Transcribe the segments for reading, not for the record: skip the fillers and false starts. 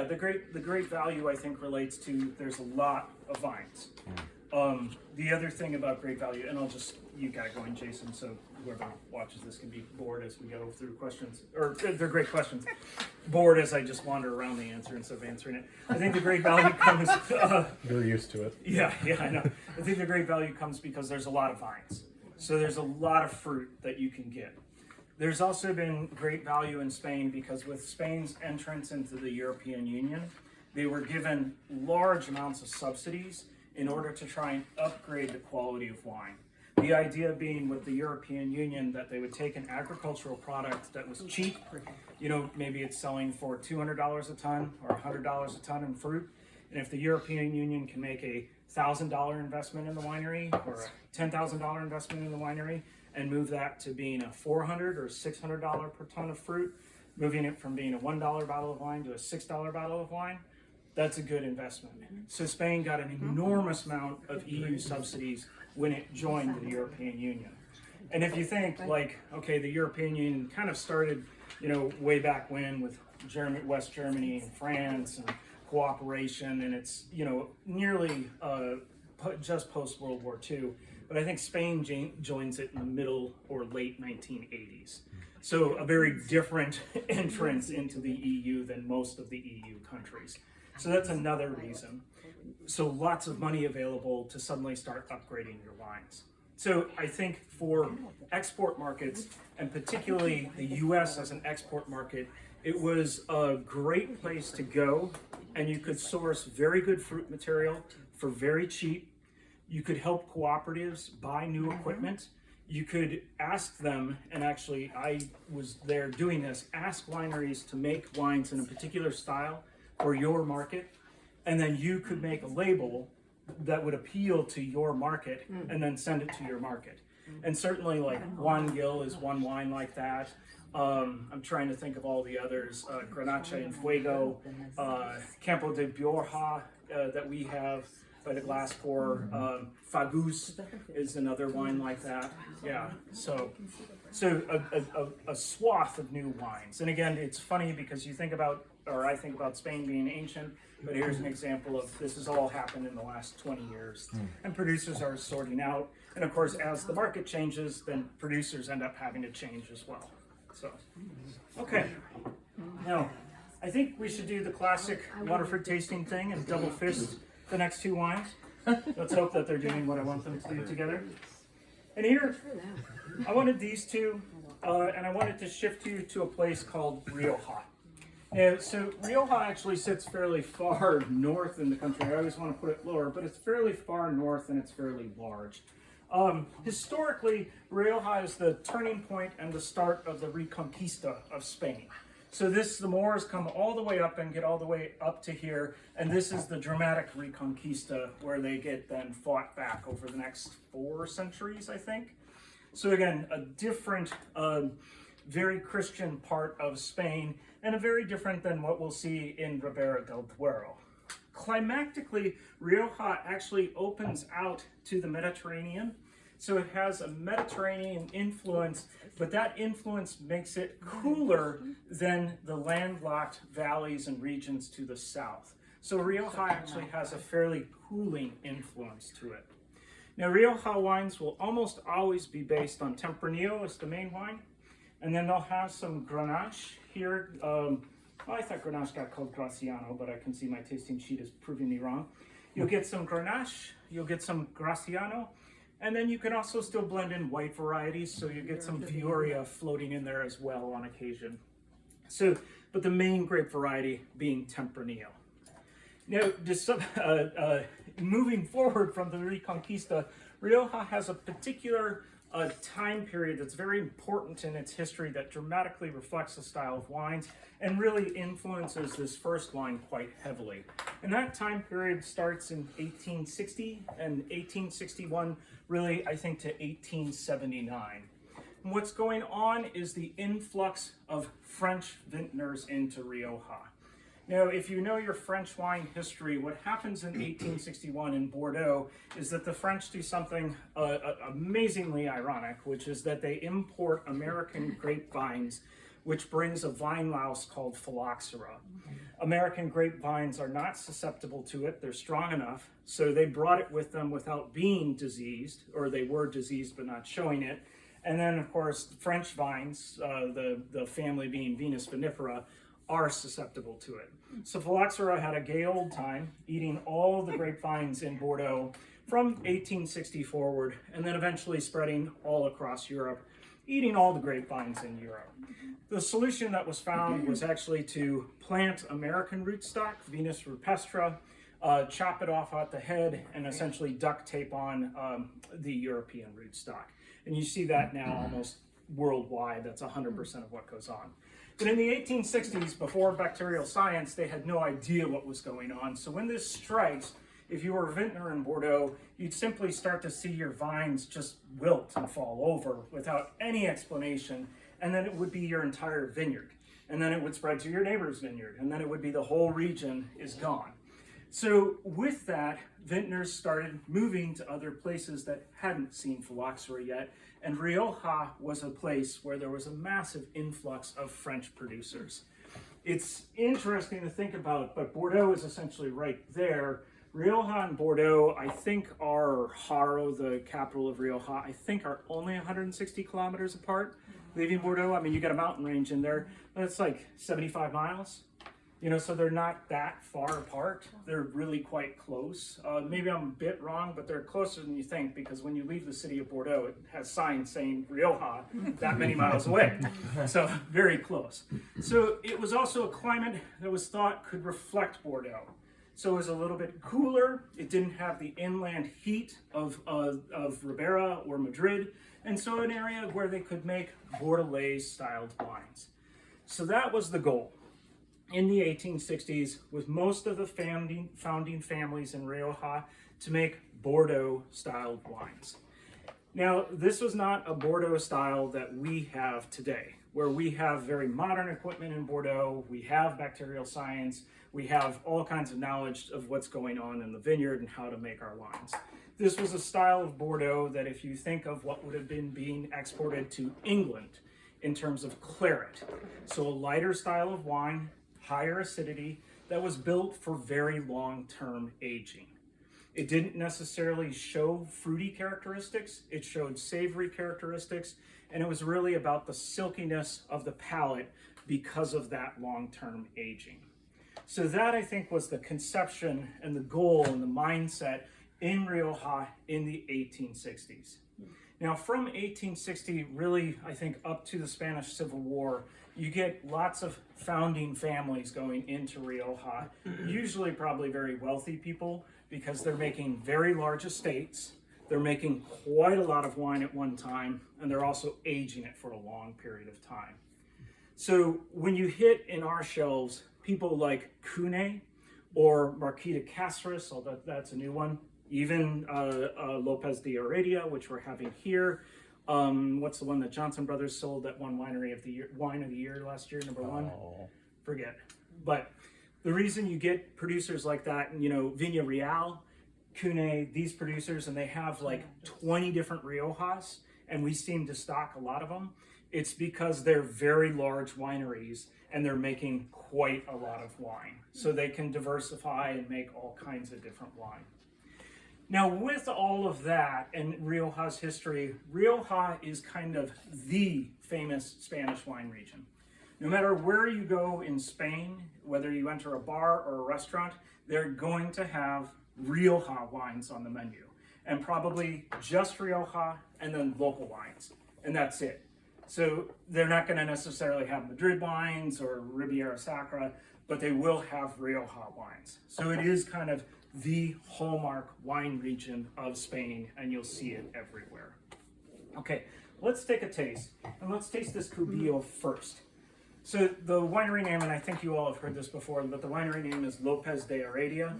the great value I think relates to there's a lot of vines. The other thing about great value, and you got it going, Jason, so whoever watches this can be bored as we go through questions, or they're great questions. Bored as I just wander around the answer instead of answering it. I think the great value comes. You're used to it. Yeah, I know. I think the great value comes because there's a lot of vines. So there's a lot of fruit that you can get. There's also been great value in Spain because with Spain's entrance into the European Union, they were given large amounts of subsidies in order to try and upgrade the quality of wine. The idea being with the European Union that they would take an agricultural product that was cheap, maybe it's selling for $200 a ton or $100 a ton in fruit. And if the European Union can make a $1,000 investment in the winery or a $10,000 investment in the winery and move that to being a $400 or $600 per ton of fruit, moving it from being a $1 bottle of wine to a $6 bottle of wine, that's a good investment. So Spain got an enormous amount of EU subsidies when it joined the European Union. And if you think the European Union kind of started, way back when with West Germany and France and cooperation, and it's, nearly just post World War II. But I think Spain joins it in the middle or late 1980s. So a very different entrance into the EU than most of the EU countries. So that's another reason. So lots of money available to suddenly start upgrading your wines. So I think for export markets, and particularly the US as an export market, it was a great place to go, and you could source very good fruit material for very cheap. You could help cooperatives buy new equipment. You could ask them, and actually I was there doing this, ask wineries to make wines in a particular style for your market, and then you could make a label that would appeal to your market and then send it to your market. And certainly Juan Gil is one wine like that. I'm trying to think of all the others, Grenache and Fuego, Campo de Biorja that we have by the glass pour. Fagus is another wine like that. Yeah, so a swath of new wines. And again, it's funny because I think about Spain being ancient, but here's an example of this has all happened in the last 20 years. And producers are sorting out. And of course, as the market changes, then producers end up having to change as well. So, okay. Now, I think we should do the classic Waterford tasting thing and double fist the next two wines. Let's hope that they're doing what I want them to do together. And here, I wanted these two, and I wanted to shift you to a place called Rioja. So Rioja actually sits fairly far north in the country. I always want to put it lower, but it's fairly far north and it's fairly large. Historically, Rioja is the turning point and the start of the Reconquista of Spain. So the Moors come all the way up and get all the way up to here, and this is the dramatic Reconquista where they get then fought back over the next 4 centuries, I think. So again, a different, very Christian part of Spain, and a very different than what we'll see in Ribera del Duero. Climactically, Rioja actually opens out to the Mediterranean. So it has a Mediterranean influence, but that influence makes it cooler than the landlocked valleys and regions to the south. So Rioja actually has a fairly cooling influence to it. Now Rioja wines will almost always be based on Tempranillo as the main wine, and then they'll have some Grenache here. I thought Grenache got called Graciano, but I can see my tasting sheet is proving me wrong. You'll get some Grenache, you'll get some Graciano, and then you can also still blend in white varieties, so you get some Vioria floating in there as well on occasion. So, but the main grape variety being Tempranillo. Now, moving forward from the Reconquista, Rioja has a particular time period that's very important in its history that dramatically reflects the style of wines and really influences this first wine quite heavily. And that time period starts in 1860 and 1861, really, I think, to 1879. And what's going on is the influx of French vintners into Rioja. Now, if you know your French wine history, what happens in 1861 in Bordeaux is that the French do something amazingly ironic, which is that they import American grapevines which brings a vine louse called phylloxera. American grapevines are not susceptible to it. They're strong enough, so they brought it with them without being diseased, or they were diseased but not showing it. And then, of course, French vines, the family being Venus vinifera, are susceptible to it. So phylloxera had a gay old time eating all the grapevines in Bordeaux from 1860 forward, and then eventually spreading all across Europe, eating all the grapevines in Europe. The solution that was found was actually to plant American rootstock, Venus rupestre, chop it off at the head, and essentially duct tape on the European rootstock. And you see that now almost worldwide. That's 100% of what goes on. But in the 1860s, before bacterial science, they had no idea what was going on. So when this strikes, if you were a vintner in Bordeaux, you'd simply start to see your vines just wilt and fall over without any explanation. And then it would be your entire vineyard. And then it would spread to your neighbor's vineyard. And then it would be the whole region is gone. So with that, vintners started moving to other places that hadn't seen phylloxera yet. And Rioja was a place where there was a massive influx of French producers. It's interesting to think about, but Bordeaux is essentially right there. Rioja and Bordeaux, I think, are Haro, the capital of Rioja, I think are only 160 kilometers apart, leaving Bordeaux. I mean, you got a mountain range in there, but it's like 75 miles. You know, so they're not that far apart. They're really quite close. Maybe I'm a bit wrong, but they're closer than you think, because when you leave the city of Bordeaux, it has signs saying Rioja that many miles away. So very close. So it was also a climate that was thought could reflect Bordeaux. So it was a little bit cooler. It didn't have the inland heat of Ribera or Madrid. And so an area where they could make Bordelais styled wines. So that was the goal. In the 1860s, with most of the founding families in Rioja to make Bordeaux-styled wines. Now, this was not a Bordeaux style that we have today, where we have very modern equipment in Bordeaux, we have bacterial science, we have all kinds of knowledge of what's going on in the vineyard and how to make our wines. This was a style of Bordeaux that, if you think of what would have been being exported to England in terms of claret, so a lighter style of wine, higher acidity, that was built for very long-term aging. It didn't necessarily show fruity characteristics, it showed savory characteristics, and it was really about the silkiness of the palate because of that long-term aging. So that, I think, was the conception and the goal and the mindset in Rioja in the 1860s. Now, from 1860, really, I think, up to the Spanish Civil War, you get lots of founding families going into Rioja, usually probably very wealthy people, because they're making very large estates, they're making quite a lot of wine at one time, and they're also aging it for a long period of time. So when you hit in our shelves, people like Cunet or Marquis de Caceres, although that's a new one, even Lopez de Heredia, which we're having here. What's the one that Johnson Brothers sold that won wine of the year last year, number one? Forget. But the reason you get producers like that, and Viña Real, Cunet, these producers, and they have like 20 different Riojas, and we seem to stock a lot of them. It's because they're very large wineries and they're making quite a lot of wine. So they can diversify and make all kinds of different wine. Now, with all of that and Rioja's history, Rioja is kind of the famous Spanish wine region. No matter where you go in Spain, whether you enter a bar or a restaurant, they're going to have Rioja wines on the menu. And probably just Rioja and then local wines. And that's it. So they're not going to necessarily have Madrid wines or Ribeira Sacra, but they will have Rioja wines. So it is kind of the hallmark wine region of Spain, and you'll see it everywhere. Okay, let's take a taste, and let's taste this Cubillo first. So the winery name, and I think you all have heard this before, but the winery name is Lopez de Heredia.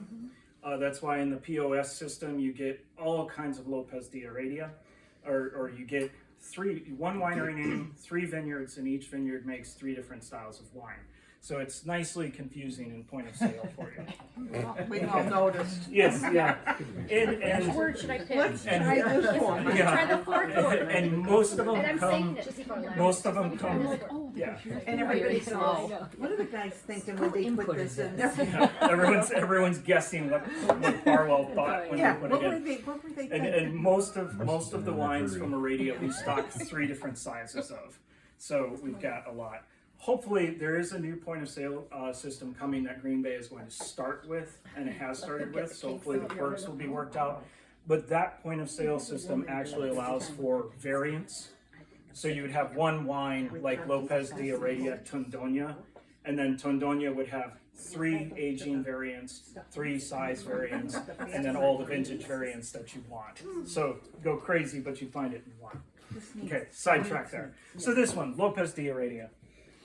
That's why in the POS system you get all kinds of Lopez de Heredia, or you get one winery name, 3 vineyards, and each vineyard makes 3 different styles of wine. So it's nicely confusing in point of sale for you. We all noticed. Yes, yeah. Which word should I pick? Let's try this one. Yeah. Try the fourth word. And most of them And I'm come. saying it. Most of them come. Yeah. And everybody slow. says, what are the guys thinking when they put this in there? Yeah, everyone's guessing what Barwell thought when Yeah, they put what it were in. they And, thinking? and most of the wines from Aradia we stock 3 different sizes of. So we've got a lot. Hopefully there is a new point of sale system coming that Green Bay is going to start with, and it has started with, so hopefully the quirks will be worked out. But that point of sale system actually allows for variants. So you would have one wine like Lopez de Heredia Tondoña, and then Tondoña would have 3 aging variants, 3 size variants, and then all the vintage variants that you want. So go crazy, but you find it in one. Okay, sidetrack there. So this one, Lopez de Heredia.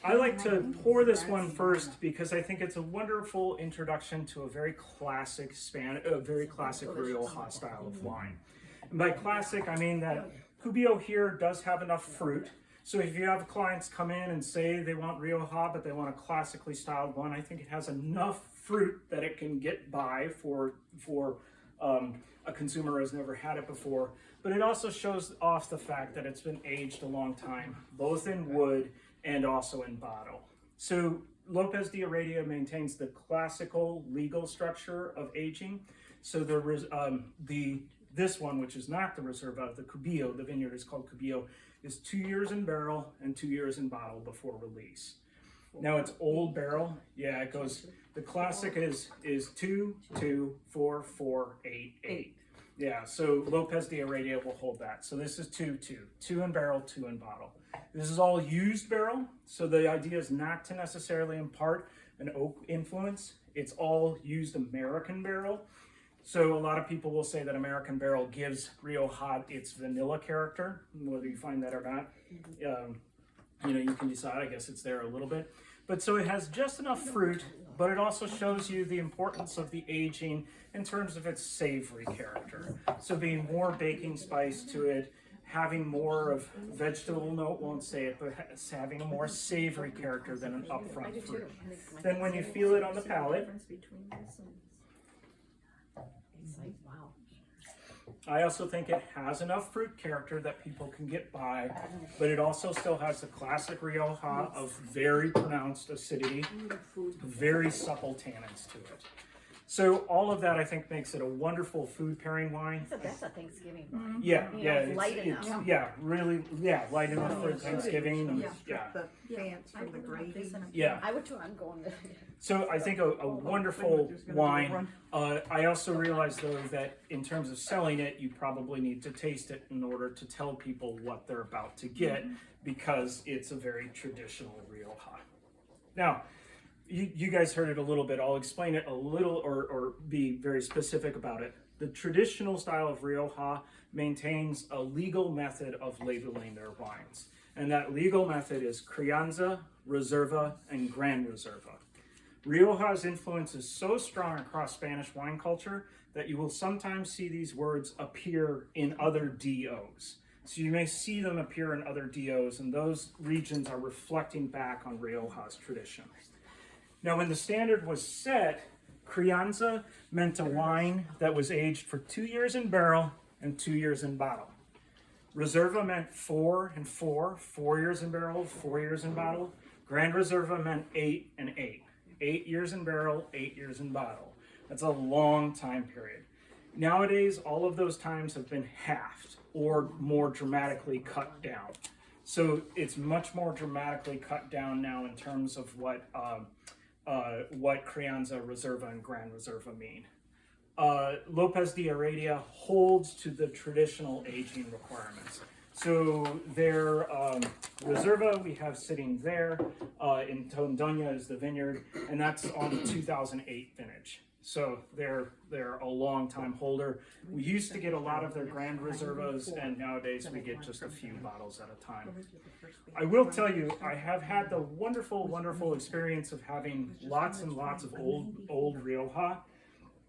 I like to pour this one first because I think it's a wonderful introduction to a very classic Rioja style of wine. And by classic, I mean that Cubio here does have enough fruit. So if you have clients come in and say they want Rioja, but they want a classically styled one, I think it has enough fruit that it can get by for a consumer who has never had it before. But it also shows off the fact that it's been aged a long time, both in wood and also in bottle. So Lopez de Heredia maintains the classical legal structure of aging. So there is this one, which is not the Reserva, the Cubio, the vineyard is called Cubio, is 2 years in barrel and 2 years in bottle before release. Now it's old barrel. Yeah, it goes, the classic is 2, 2, 4, 4, 8, 8. Yeah, so Lopez de Heredia will hold that. So this is 2, 2. 2 in barrel, 2 in bottle. This is all used barrel, so the idea is not to necessarily impart an oak influence. It's all used American barrel. So a lot of people will say that American barrel gives Rioja its vanilla character, whether you find that or not. You can decide, I guess it's there a little bit. But so it has just enough fruit, but it also shows you the importance of the aging in terms of its savory character. So being more baking spice to it, having more of vegetable note, won't say it, but having a more savory character than an upfront fruit. Then when you feel it on the palate, I also think it has enough fruit character that people can get by, but it also still has the classic Rioja of very pronounced acidity, very supple tannins to it. So all of that, I think, makes it a wonderful food pairing wine. So that's a Thanksgiving wine. Yeah, Light enough. light enough for Thanksgiving. And, yeah. The fans from the gravy. Yeah. I would too, I'm going to. So I think a wonderful wine. I also realize though that in terms of selling it, you probably need to taste it in order to tell people what they're about to get, because it's a very traditional Rioja. Now, you guys heard it a little bit. I'll explain it a little or be very specific about it. The traditional style of Rioja maintains a legal method of labeling their wines. And that legal method is Crianza, Reserva, and Gran Reserva. Rioja's influence is so strong across Spanish wine culture that you will sometimes see these words appear in other DOs. So you may see them appear in other DOs, and those regions are reflecting back on Rioja's tradition. Now, when the standard was set, Crianza meant a wine that was aged for 2 years in barrel and 2 years in bottle. Reserva meant 4 and 4, 4 years in barrel, 4 years in bottle. Gran Reserva meant 8 and 8, 8 years in barrel, 8 years in bottle. That's a long time period. Nowadays, all of those times have been halved or more dramatically cut down. So it's much more dramatically cut down now in terms of what Crianza, Reserva, and Gran Reserva mean. Lopez de Heredia holds to the traditional aging requirements. So their Reserva we have sitting there in Tondoña is the vineyard, and that's on the 2008 vintage. So they're a long time holder. We used to get a lot of their Grand Reservas, and nowadays we get just a few bottles at a time. I will tell you, I have had the wonderful experience of having lots and lots of old Rioja.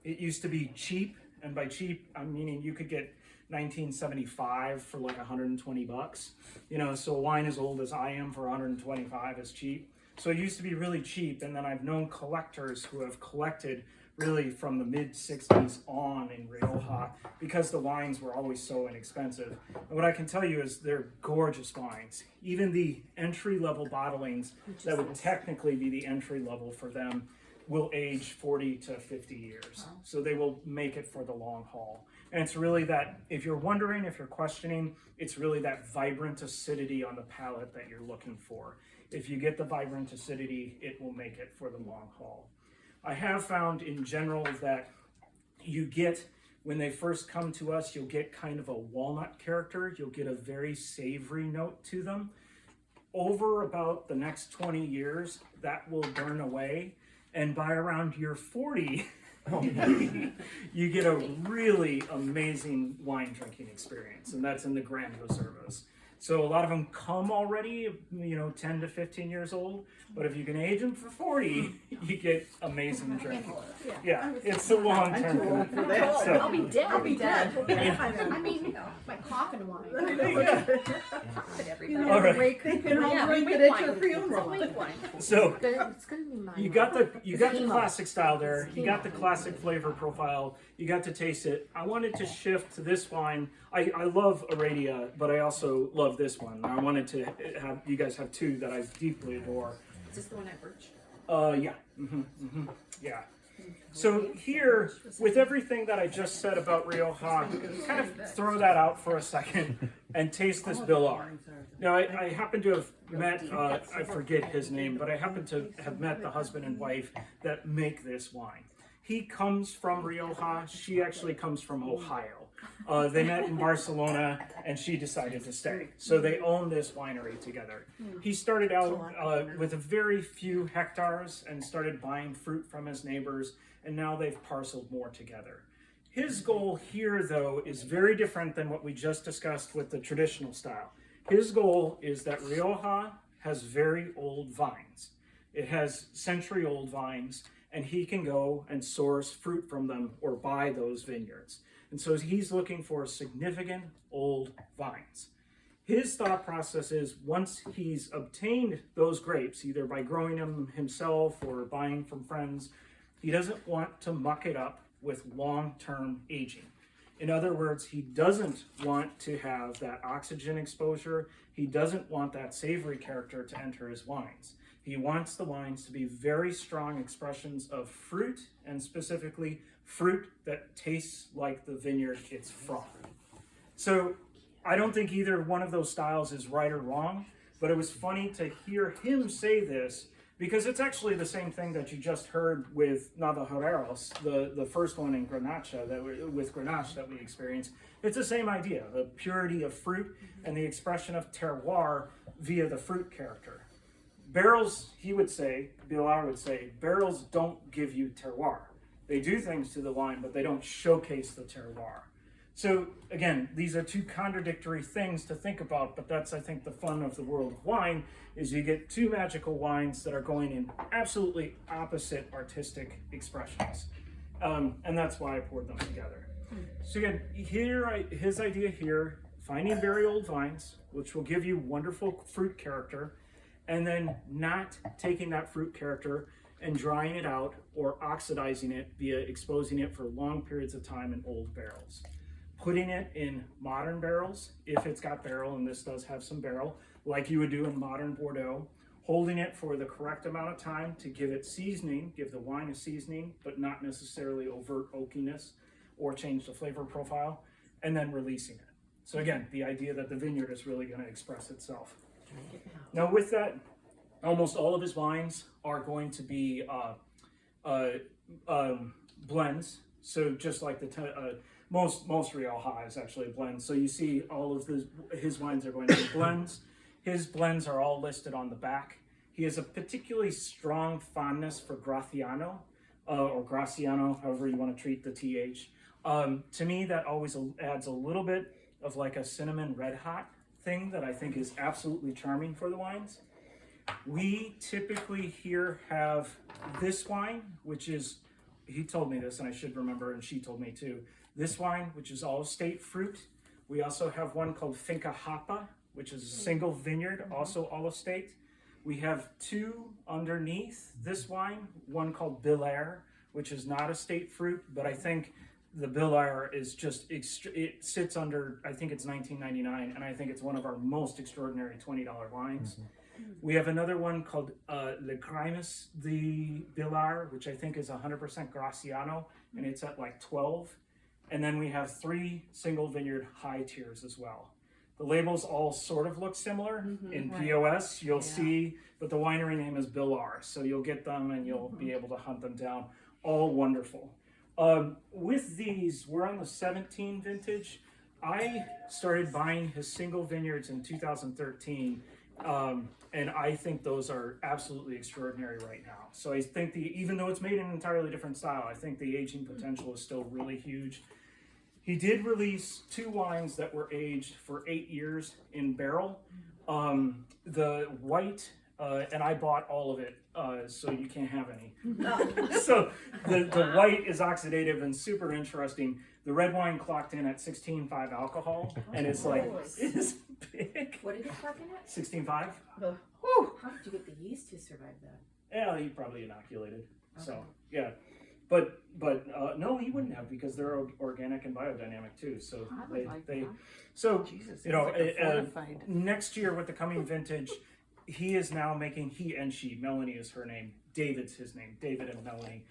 It used to be cheap, and by cheap, I'm meaning you could get 1975 for like $120. So a wine as old as I am for 125 is cheap. So it used to be really cheap, and then I've known collectors who have collected really from the mid 60s on in Rioja because the wines were always so inexpensive. And what I can tell you is they're gorgeous wines. Even the entry level bottlings that would technically be the entry level for them will age 40 to 50 years. So they will make it for the long haul. And it's really that, if you're wondering, if you're questioning, it's really that vibrant acidity on the palate that you're looking for. If you get the vibrant acidity, it will make it for the long haul. I have found in general that you get, when they first come to us, you'll get kind of a walnut character. You'll get a very savory note to them. Over about the next 20 years, that will burn away. And by around year 40, you get a really amazing wine drinking experience. And that's in the Grand Reservas. So a lot of them come already, 10 to 15 years old. But if you can age them for 40, you get amazing drinking. Yeah, it's a long term. So, I'll be dead. I'll be dead. I mean, my coffin wine. Coffin every You day. All right. they can all Yeah, drink wheat it at wine. your funeral. Wheat wine. So It's gonna be mine. you got the classic style there. You got the classic flavor profile. You got to taste it. I wanted to shift to this wine. I love Aradia, but I also love this one. I wanted to have you guys have two that I deeply adore. Is this the one I birch? Yeah. Yeah. So here, with everything that I just said about Rioja, kind of throw that out for a second and taste this Bilar. Now, I happen to have met, I forget his name, but I happen to have met the husband and wife that make this wine. He comes from Rioja. She actually comes from Ohio. They met in Barcelona, and she decided to stay. So they own this winery together. He started out with a very few hectares and started buying fruit from his neighbors, and now they've parceled more together. His goal here, though, is very different than what we just discussed with the traditional style. His goal is that Rioja has very old vines. It has century-old vines, and he can go and source fruit from them or buy those vineyards. And so he's looking for significant old vines. His thought process is once he's obtained those grapes, either by growing them himself or buying from friends, he doesn't want to muck it up with long-term aging. In other words, he doesn't want to have that oxygen exposure. He doesn't want that savory character to enter his wines. He wants the wines to be very strong expressions of fruit, and specifically fruit that tastes like the vineyard it's from. So I don't think either one of those styles is right or wrong, but it was funny to hear him say this because it's actually the same thing that you just heard with Navajoreros, the first one in Grenache, with Grenache that we experienced. It's the same idea, the purity of fruit and the expression of terroir via the fruit character. Barrels, he would say, Bilar would say, barrels don't give you terroir. They do things to the wine, but they don't showcase the terroir. So again, these are two contradictory things to think about, but that's, I think, the fun of the world of wine, is you get two magical wines that are going in absolutely opposite artistic expressions. And that's why I poured them together. So again, his idea here, finding very old vines, which will give you wonderful fruit character, and then not taking that fruit character and drying it out or oxidizing it via exposing it for long periods of time in old barrels. Putting it in modern barrels, if it's got barrel, and this does have some barrel, like you would do in modern Bordeaux, holding it for the correct amount of time to give it seasoning, give the wine a seasoning, but not necessarily overt oakiness or change the flavor profile, and then releasing it. So again, the idea that the vineyard is really going to express itself. Now with that, almost all of his wines are going to be blends. So just like most Rioja is actually a blend. So you see all of his wines are going to be blends. His blends are all listed on the back. He has a particularly strong fondness for Graciano, or Graciano, however you want to treat the TH. To me, that always adds a little bit of like a cinnamon red hot thing that I think is absolutely charming for the wines. We typically here have this wine, which is, he told me this and I should remember, and she told me too, this wine, which is all estate fruit. We also have one called Finca Hapa, which is a single vineyard, also all estate. We have two underneath this wine, one called Belair, which is not a state fruit, but I think the Belair is just, it sits under, I think it's $19.99, and I think it's one of our most extraordinary $20 wines. We have another one called Le Grimus de Belair, which I think is 100% Graciano, and it's at like 12. And then we have 3 single vineyard high tiers as well. The labels all sort of look similar in POS. You'll see, but the winery name is Belair, so you'll get them and you'll be able to hunt them down. All wonderful. With these, we're on the 17 vintage. I started buying his single vineyards in 2013, and I think those are absolutely extraordinary right now. So I think even though it's made in an entirely different style, I think the aging potential is still really huge. He did release 2 wines that were aged for 8 years in barrel. The white, and I bought all of it, so you can't have any. So the white is oxidative and super interesting. The red wine clocked in at 16.5 alcohol, and it's like, it's big. What did it clock in at? 16.5? How did you get the yeast to survive that? Yeah, he probably inoculated. So, yeah. But no, he wouldn't have, because they're organic and biodynamic too. So so Jesus, you know, it's like a fortified. next year with the coming vintage, he is now making, he and she, Melanie is her name, David's his name, David and Melanie.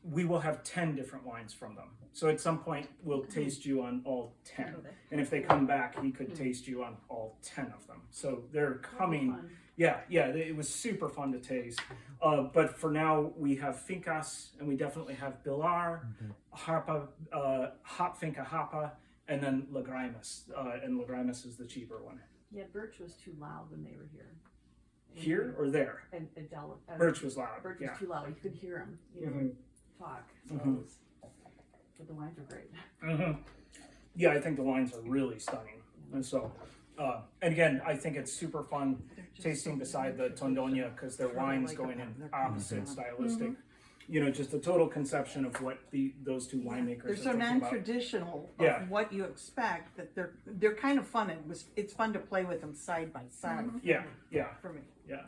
We will have 10 different wines from them. So at some point we'll taste you on all 10. And if they come back, he could taste you on all 10 of them. So they're coming. Yeah, it was super fun to taste. But for now, we have Fincas, and we definitely have Belair, Harpa, Hop Finca Hapa, and then La Grimus. And La Grimus is the cheaper one. Yeah, Birch was too loud when they were here. Here or there? And Adele, Birch was loud. Birch was Yeah. too loud. You could hear him, talk. So Mhm. it was, but the wines were great. Yeah, I think the wines are really stunning. And so, and again, I think it's super fun tasting beside the Tondonia, because their wines going in opposite stylistic. You know, just the total conception of what those two winemakers They're are so thinking about. non-traditional Yeah. of what you expect that they're kind of fun. It's fun to play with them side by side Yeah. for me. Yeah.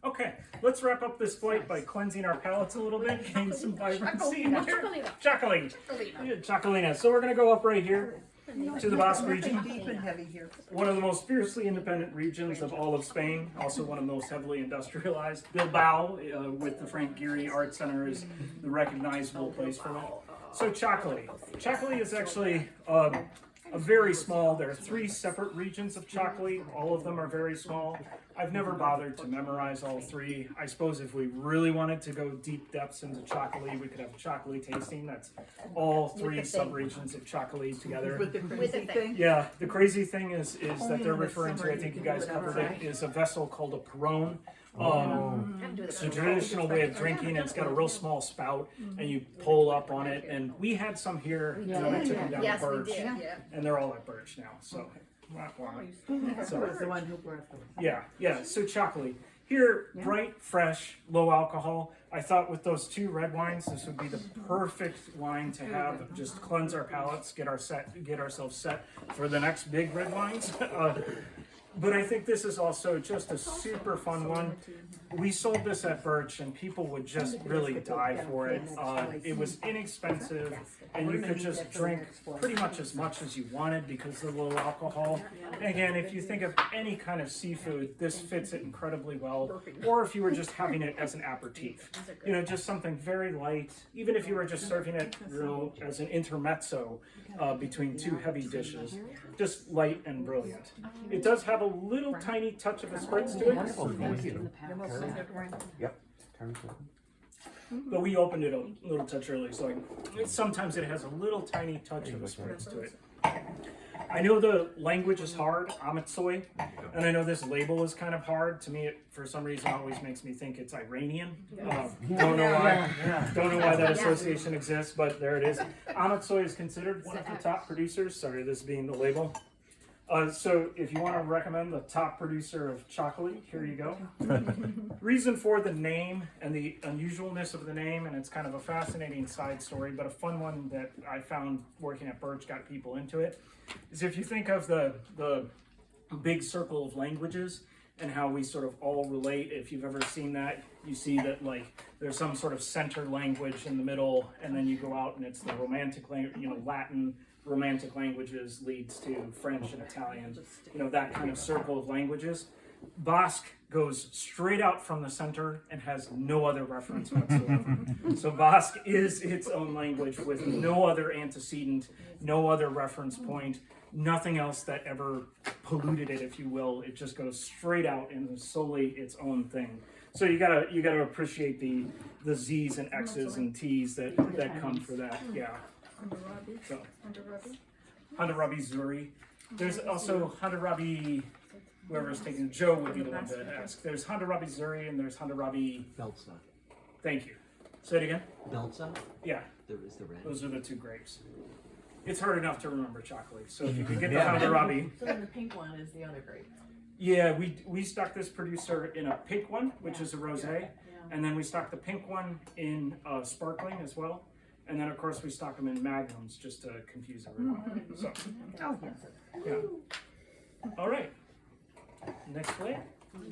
Okay, let's wrap up this flight by cleansing our palates a little bit, getting some vibrancy in here. Chocolina. So we're gonna go up right here to the Basque region, Deep and heavy here. one of the most fiercely independent regions of all of Spain, also one of the most heavily industrialized. Bilbao, with the Frank Gehry Art Center, is the recognizable place for it. So Chocolate. Chocolate is actually a very small, there are 3 separate regions of Chocolate. All of them are very small. I've never bothered to memorize all 3. I suppose if we really wanted to go deep depths into Chocolate, we could have a Chocolate tasting. That's all 3 subregions of Chocolate together. With the crazy thing. Yeah, the crazy thing is that Only they're in the referring to, summer I you think you can do guys it covered outside. it, is a vessel called a Perron. It's a traditional way of drinking. It's got a real small spout, and you pull up on it. And we had some here when we took them down to Yes, we Birch, did. Yeah. and they're all at Birch now. So, That was the one who brought them. yeah. So chocolate here, bright, fresh, low alcohol. I thought with those 2 red wines, this would be the perfect wine to have. Just cleanse our palates, get ourselves set for the next big red wines. But I think this is also just a super fun one. We sold this at Birch, and people would just really die for it. It was inexpensive, and you could just drink pretty much as you wanted because of the low alcohol. And again, if you think of any kind of seafood, this fits it incredibly well. Or if you were just having it as an aperitif, you know, just something very light. Even if you were just serving it, you know, as an intermezzo between 2 heavy dishes, just light and brilliant. It does have a little tiny touch of a spritz to it. Wonderful, thank you. Yep. But we opened it a little touch early, so sometimes it has a little tiny touch of a spritz to it. I know the language is hard, Amatsoy, and I know this label is kind of hard. To me, it, for some reason, always makes me think it's Iranian. Don't know why. Don't know why that association exists, but there it is. Amatsoy is considered one of the top producers. Sorry, this being the label. So if you want to recommend the top producer of chocolate, here you go. Reason for the name and the unusualness of the name, and it's kind of a fascinating side story, but a fun one that I found working at Birch got people into it, is if you think of the big circle of languages, and how we sort of all relate. If you've ever seen that, you see that like there's some sort of center language in the middle, and then you go out and it's the romantic language, Latin romantic languages leads to French and Italian, that kind of circle of languages. Basque goes straight out from the center and has no other reference whatsoever. So Basque is its own language with no other antecedent, no other reference point, nothing else that ever polluted it, if you will. It just goes straight out and is solely its own thing. So you gotta appreciate the Z's and X's and T's that come for that. Yeah. So Hammurabi Zuri. There's also Hammurabi. Whoever's taking Joe would be the one to ask. There's Hammurabi Zuri and there's Hammurabi. Belza. Thank you. Say it again. Belza? Yeah, There is the red. those are the two grapes. It's hard enough to remember chocolate, so if you can get the Hammurabi. So then the pink one is the other grape. Yeah, we stock this producer in a pink one, which is a rosé, Yeah. and then we stock the pink one in sparkling as well, and then of course we stock them in magnums just to confuse everyone. So, Oh, yes. yeah. All right. Next plate.